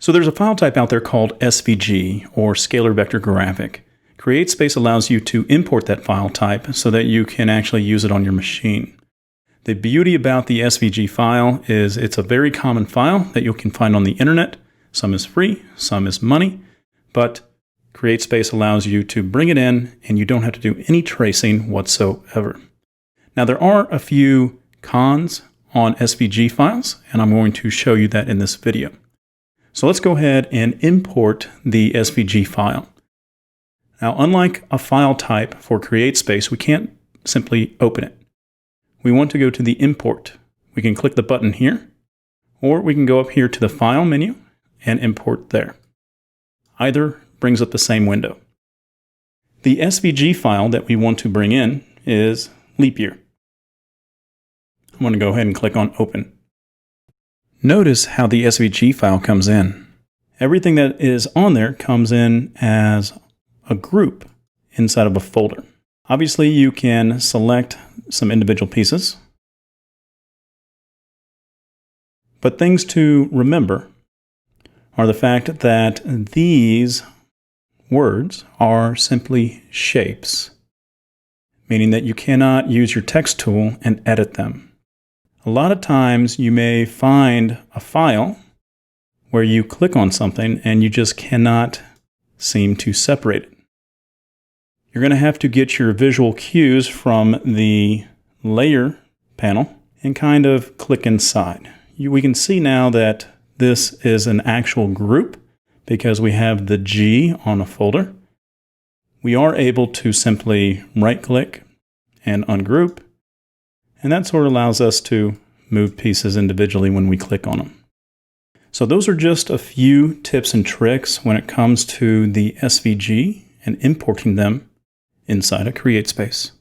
So there's a file type out there called SVG, or Scalar Vector Graphic. CreateSpace allows you to import that file type so that you can actually use it on your machine. The beauty about the SVG file is it's a very common file that you can find on the internet. Some is free, some is money, but CreateSpace allows you to bring it in and you don't have to do any tracing whatsoever. Now there are a few cons on SVG files, and I'm going to show you that in this video. So let's go ahead and import the SVG file. Now, unlike a file type for CreateSpace, we can't simply open it. We want to go to the import. We can click the button here, or we can go up here to the file menu and import there. Either brings up the same window. The SVG file that we want to bring in is leap year. I'm going to go ahead and click on open. Notice how the SVG file comes in. Everything that is on there comes in as a group inside of a folder. Obviously, you can select some individual pieces. But things to remember are the fact that these words are simply shapes, meaning that you cannot use your text tool and edit them. A lot of times you may find a file where you click on something and you just cannot seem to separate it. You're going to have to get your visual cues from the layer panel and kind of click inside. We can see now that this is an actual group because we have the G on a folder. We are able to simply right-click and ungroup, and that sort of allows us to move pieces individually when we click on them. So those are just a few tips and tricks when it comes to the SVG and importing them inside of CreateSpace.